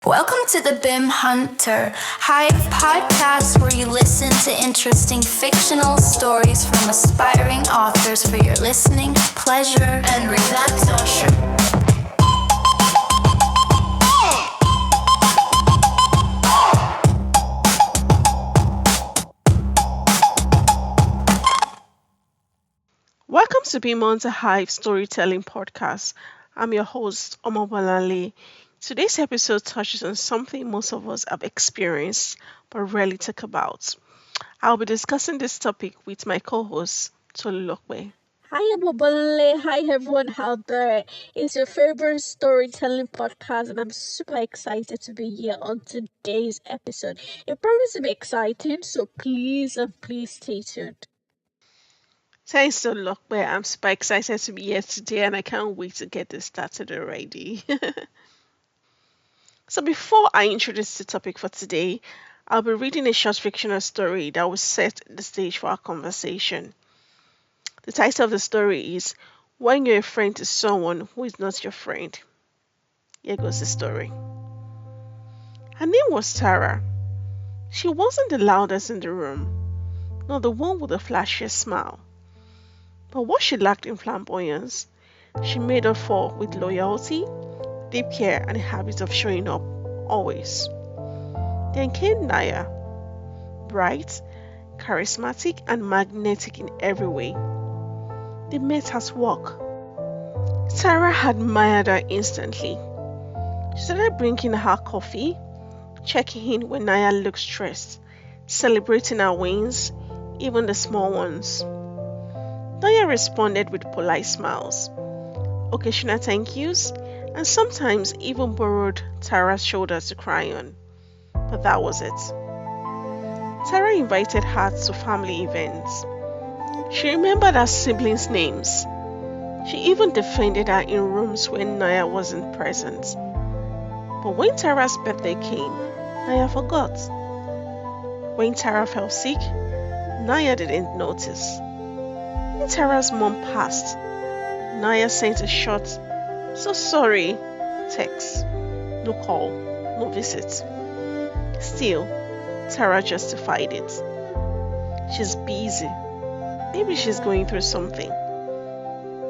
Welcome to the Bimhunter Hive podcast, where you listen to interesting fictional stories from aspiring authors for your listening pleasure and relaxation. Welcome to Bimhunter Hive Storytelling Podcast. I'm your host, Omobalale. Today's episode touches on something most of us have experienced but rarely talk about. I'll be discussing this topic with my co-host, Tolulokwe. Hi, Mobile. Hi, everyone out there. It's your favorite storytelling podcast, and I'm super excited to be here on today's episode. It promises to be exciting, so please and please stay tuned. Thanks, Tolulokwe. I'm super excited to be here today and I can't wait to get this started already. So before I introduce the topic for today, I'll be reading a short fictional story that will set the stage for our conversation. The title of the story is When You're a Friend to Someone Who Is Not Your Friend. Here goes the story. Her name was Tara. She wasn't the loudest in the room, nor the one with the flashiest smile. But what she lacked in flamboyance, she made up for with loyalty, deep care, and a habit of showing up always. Then came Naya, bright, charismatic, and magnetic in every way. They met at work. Sarah admired her instantly. She started bringing her coffee, checking in when Naya looked stressed, celebrating her wins, even the small ones. Naya responded with polite smiles, occasional thank yous, and sometimes even borrowed Tara's shoulder to cry on. But that was it. Tara invited her to family events. She remembered her siblings' names. She even defended her in rooms when Naya wasn't present. But when Tara's birthday came, Naya forgot. When Tara fell sick, Naya didn't notice. When Tara's mom passed, Naya sent a short, "So sorry" text. No call, no visit. Still, Tara justified it. She's busy. Maybe she's going through something.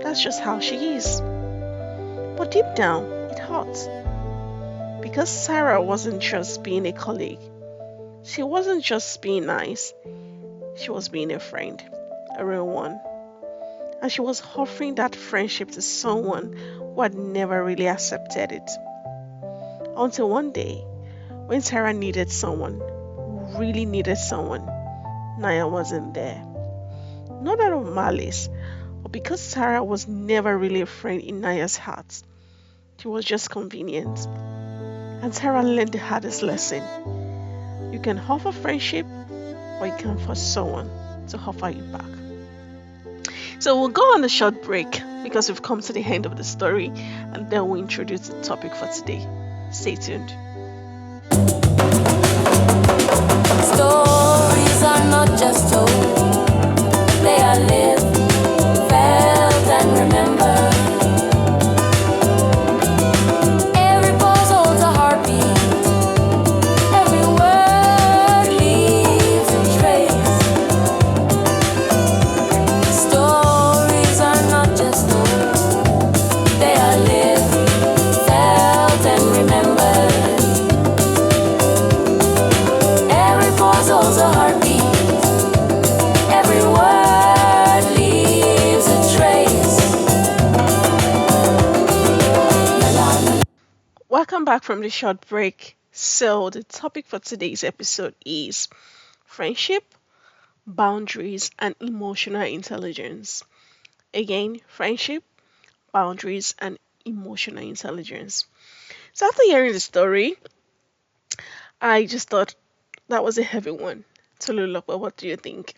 That's just how she is. But deep down, it hurt. Because Sarah wasn't just being a colleague. She wasn't just being nice. She was being a friend. A real one. And she was offering that friendship to someone who had never really accepted it. Until one day, when Sarah needed someone, really needed someone, Naya wasn't there. Not out of malice, but because Sarah was never really a friend in Naya's heart. She was just convenient. And Sarah learned the hardest lesson. You can offer friendship, or you can force someone to offer you back. So we'll go on a short break because we've come to the end of the story, and then we'll introduce the topic for today. Stay tuned. Stories are not just told, they are lived, felt, and remembered. Every pause holds a heartbeat, every word leaves a trace. Stories are not just told, they are lived, felt, and remembered. Every pause holds a heartbeat, every word leaves a trace. Welcome back from the short break. So, the topic for today's episode is friendship, boundaries, and emotional intelligence. Again, friendship, boundaries, and emotional intelligence. So, after hearing the story, I just thought that was a heavy one. Tolulopa, what do you think?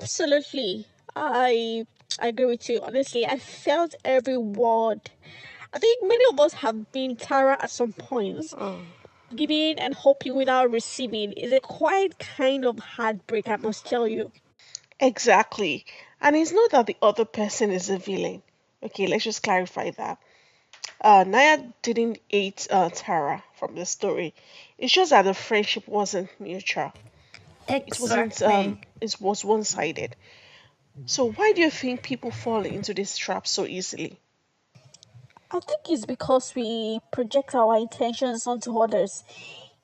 Absolutely. I agree with you. Honestly, I felt every word. I think many of us have been Tara at some points. Oh, Giving and hoping without receiving is a quite kind of heartbreak, I must tell you. exactly. And it's not that the other person is a villain. Okay, let's just clarify that. Naya didn't hate Tara from the story. It's just that the friendship wasn't mutual. It wasn't. Exactly. It was one-sided. So why do you think people fall into this trap so easily? I think it's because we project our intentions onto others.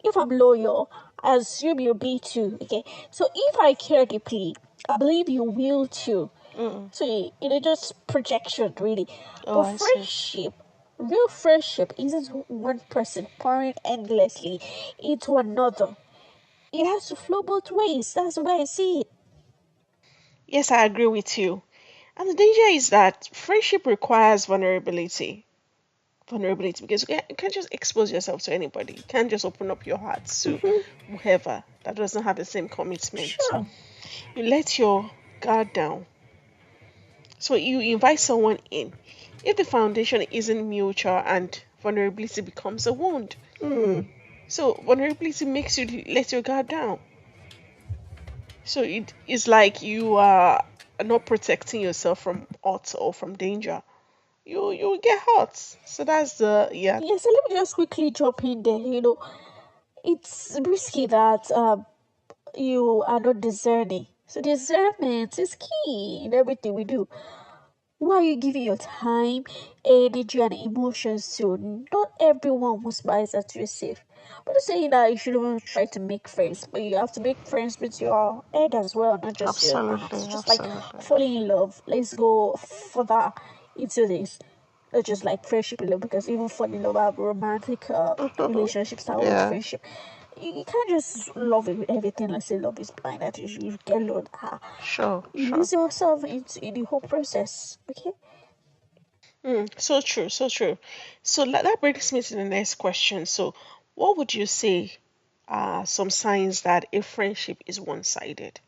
If I'm loyal, I assume you'll be too. Okay, so if I care deeply, I believe you will too. Mm. So just projection really. Oh, But I see. real friendship isn't one person pouring endlessly into another. It has to flow both ways. That's the way I see it. Yes, I agree with you. And the danger is that friendship requires vulnerability. Vulnerability because you can't just expose yourself to anybody. You can't just open up your heart to whoever that doesn't have the same commitment. Sure. You let your guard down. So you invite someone in. If the foundation isn't mutual and vulnerability becomes a wound. Mm. So vulnerability makes you let your guard down. So it is like you are not protecting yourself from hurt or from danger. You will get hurt. So that's the yeah. Yeah, so let me just quickly jump in there. It's risky that you are not discerning. So discernment is key in everything we do. Why are you giving your time, energy, and emotions to? Not everyone who smiles at you is safe. I'm not saying that you shouldn't try to make friends, but you have to make friends with your head as well, not just your Absolutely, heart. Just like absolutely. falling in love. Let's go further into this. Not just like friendship and love, because even falling in love have romantic relationships that with Yeah, friendship. You can't just love everything. Let's say love is blind. That you get lost. sure, You sure. lose yourself in the whole process. Okay. So true, so true. So that brings me to the next question. So, what would you say are some signs that a friendship is one-sided?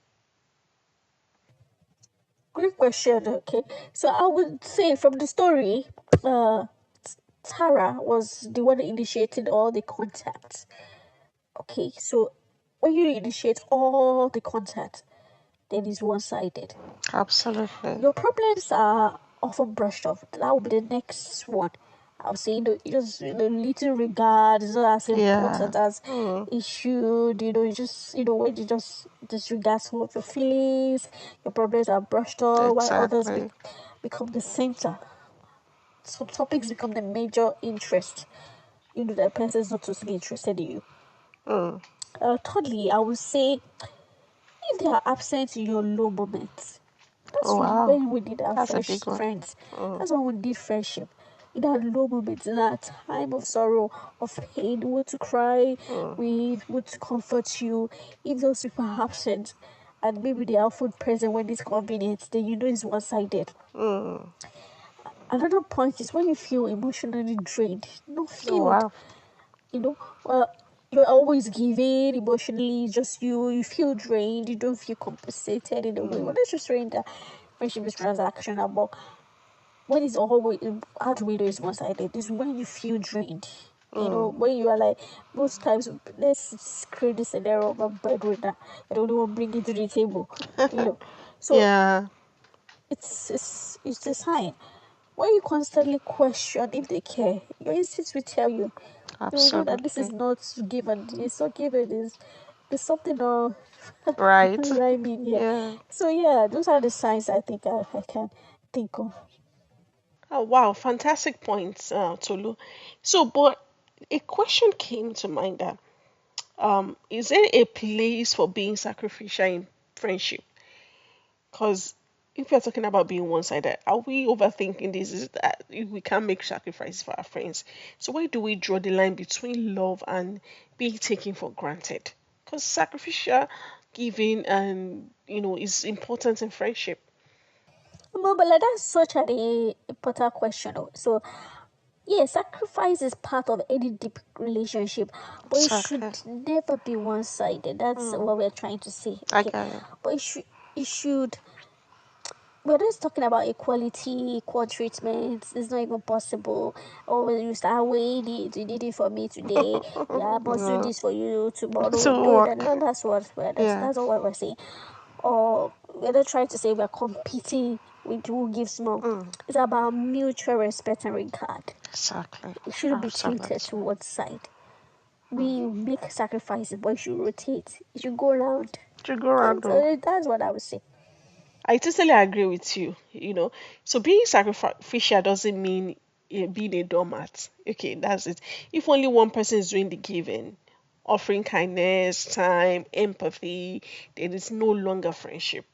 Great question. Okay, so I would say from the story, uh, Tara was the one initiating all the contacts. Okay, so when you initiate all the contacts, then it's one-sided. Absolutely. Your problems are often brushed off. That will be the next one. I'll say, just little regard is not as Yeah. important as Mm, it should. You just, when you just disregard some of your feelings, your problems are brushed off, while others exactly. become the center. Some topics become the major interest. The person is not totally interested in you. Mm. Thirdly, I would say if they are absent in your low moments, Oh that's wow, when we need our that's a fresh big one. friends. Mm, That's when we need friendship. In that low moments, in that time of sorrow, of pain, we want to cry, mm, we want to comfort you. If those people are absent and maybe they are often present when it's convenient, then it's one sided. mm. Another point is when you feel emotionally drained, not Oh filled. wow, You know, well, you're always giving emotionally, just you feel drained, you don't feel compensated in a way. Well, mm, let's just saying that friendship is transactional, but when it's always, how do we know it's one sided? Is when you feel drained. mm. When you are like, most times, let's create this scenario of a breadwinner. I don't know what bring it to the table. So Yeah, it's a sign. When you constantly question if they care, your instincts will tell you. You will know that this is absolutely. not given. It's not given. There's something Right. rhyming here. Yeah. So yeah, those are the signs I think I can think of. Oh wow, fantastic points, Tolu. So, but a question came to mind that is there a place for being sacrificial in friendship? Because if we're talking about being one-sided, are we overthinking this? Is that we can't make sacrifices for our friends? So where do we draw the line between love and being taken for granted? Because sacrificial giving and is important in friendship. But like, that's such an important question. So yeah, sacrifice is part of any deep relationship, but it should Exactly. never be one-sided. That's Mm, what we're trying to say. I Okay, get it. but it should we're just talking about equality, equal treatment. It's not even possible. Oh, when you start weighing it, you did it for me today. Yeah, I must do No, this for you tomorrow. to No, work. that's what Yeah. that's not what we're saying. Or we're not trying to say we're competing with who gives more. Mm, It's about mutual respect and regard. Exactly. It shouldn't be tilted Absolutely. to one side. We make sacrifices, but it should rotate. It should go around. To go around though. That's what I would say. I totally agree with you. So being sacrificial doesn't mean being a doormat. Okay, that's it. If only one person is doing the giving, offering kindness, time, empathy, then it's no longer friendship,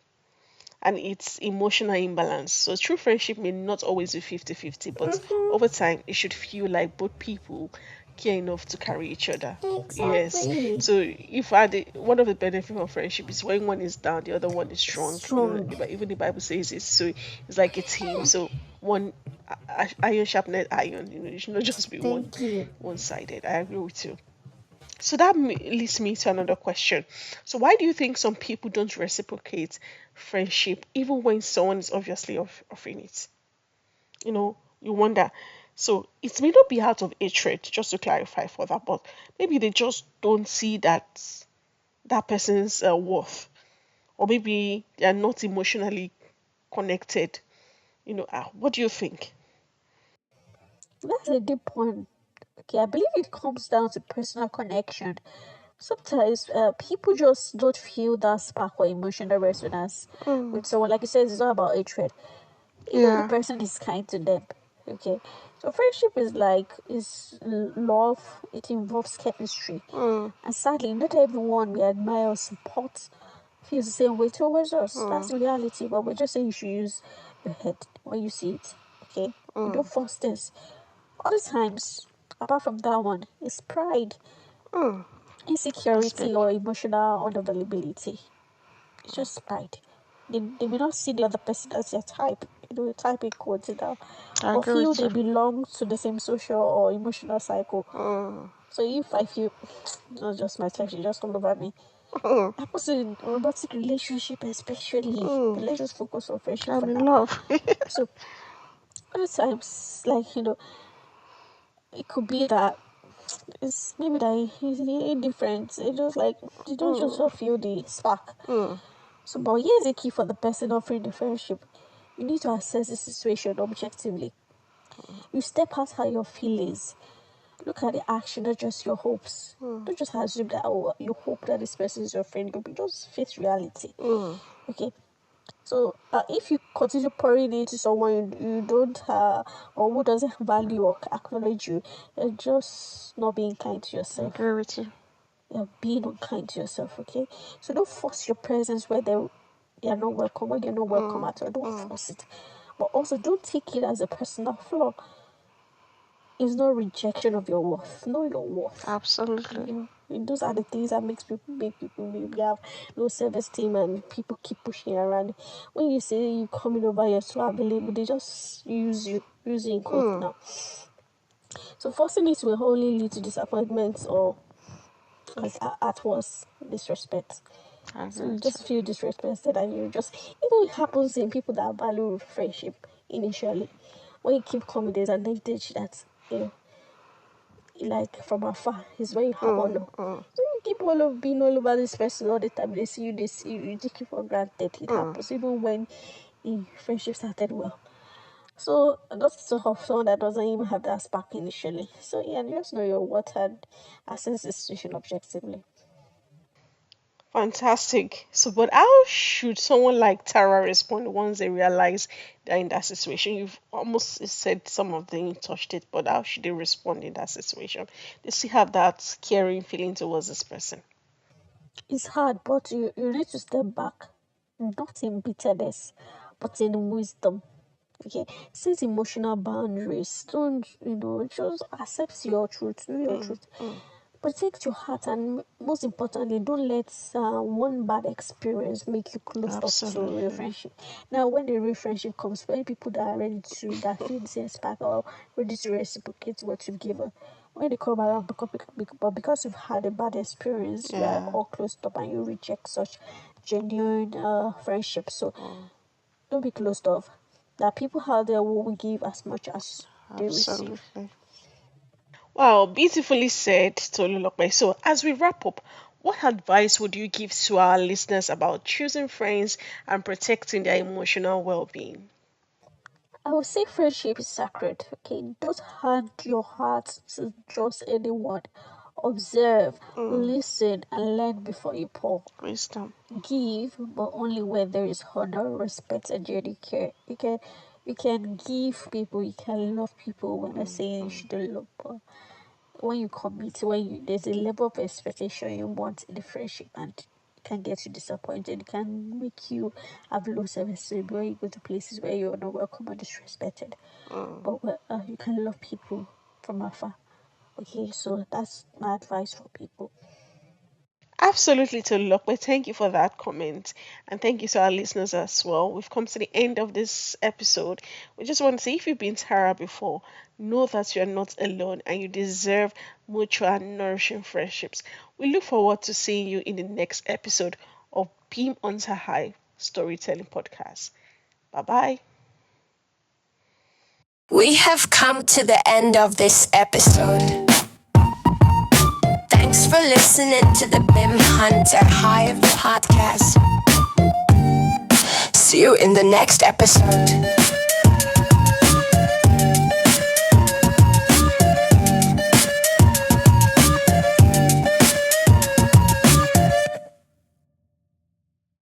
and it's emotional imbalance. So true friendship may not always be 50-50, but over time it should feel like both people care enough to carry each other. Yes. Exactly. So if one of the benefits of friendship is when one is down, the other one is strong. Strong. Even the Bible says it. So it's like a team. So one iron sharpened iron. It should not just be Thank you. one sided. I agree with you. So that leads me to another question. So why do you think some people don't reciprocate friendship even when someone is obviously offering it? You wonder. So it may not be out of hatred, just to clarify for that, but maybe they just don't see that person's worth, or maybe they are not emotionally connected. What do you think? That's a deep point. Okay, I believe it comes down to personal connection. Sometimes people just don't feel that spark or emotional resonance Mm, with someone. Like you said, it's not about hatred. Even if the yeah. person is kind to them. Okay, so friendship is like love. It involves chemistry, Mm, and sadly, not everyone we admire or support feels the same way towards us. That's mm, the reality. But we're just saying you should use your head when you see it. Okay, you don't mm, force this. Other times, apart from that one, is pride, mm. That's good. insecurity, or emotional unavailability. It's just pride. They may not see the other person as their type, type in quotes it down, I or agree feel with they you. belong to the same social or emotional cycle. Mm, So if I feel not just my type, she just come over me. mm, Happens in romantic relationship especially. But mm. let's just focus on friendship for I'm in now. love. So other times, like it could be that it's maybe that he's indifferent. It just like they don't just Mm, feel the spark. mm, So, but here's the key for the person offering the friendship. You need to assess the situation objectively. You step out how your feelings. Look at the action, not just your hopes. mm, Don't just assume that you hope that this person is your friend. But just face reality. mm. Okay. So if you continue pouring into someone you don't or who doesn't value or acknowledge you, you're just not being kind to I yourself. agree with you. You're being unkind to yourself. Okay. So don't force your presence where they're not welcome. When you're not welcome Mm, at all, don't mm. force it. But also don't take it as a personal flaw. It's no rejection of your worth. Know your worth. Absolutely. Those are the things that make people maybe have low self-esteem and people keep pushing around. When you say you coming over, you're so available, they just use you in quotes Mm, now. So forcing it will only lead to disappointment or at worst disrespect. I So agree you with just feel disrespected and you just it happens in people that value friendship initially. When you keep coming, there's an advantage that like from afar is when you you. have honor. So you keep all of being all over this person all the time. They see you, you take it for granted. It Mm. happens even when the friendship started well. So that's sort of someone that doesn't even have that spark initially. So yeah, just know your worth and assess the situation objectively. Fantastic. So, but how should someone like Tara respond once they realize they're in that situation? You've almost said some of them, you touched it, but how should they respond in that situation? They still have that caring feeling towards this person. It's hard, but you need to step back, not in bitterness, but in wisdom. Okay, set emotional boundaries. Don't just accept your truth, know your Mm, truth. mm, Protect your heart, and most importantly, don't let one bad experience make you closed off to real absolutely. friendship. Now, when the real friendship comes, when people that are ready to that feel the same spark or ready to reciprocate what you've given, when they come around, because you've had a bad experience, you are Yeah. all closed up and you reject such genuine friendship. So Mm, don't be closed off. There are people out there who will give as much as they receive. absolutely. Wow, beautifully said, Tolulope. So, as we wrap up, what advice would you give to our listeners about choosing friends and protecting their emotional well being? I would say friendship is sacred. Okay, don't hand your heart to just anyone. Observe, Mm. listen, and learn before you pour. Wisdom. Give, but only where there is honor, respect, and genuine care. You can give people, you can love people. When I say you shouldn't love, but when you commit, there's a level of expectation you want in the friendship, and it can get you disappointed. It can make you have low self-esteem when you go to places where you're not welcome or disrespected. Mm. But you can love people from afar. Okay, so that's my advice for people. Absolutely, Tolulokwe. Thank you for that comment. And thank you to our listeners as well. We've come to the end of this episode. We just want to say if you've been Tara before, know that you're not alone and you deserve mutual and nourishing friendships. We look forward to seeing you in the next episode of Bimhunter Hive Storytelling Podcast. Bye bye. We have come to the end of this episode. Thanks for listening to the Bimhunter Hive podcast. See you in the next episode.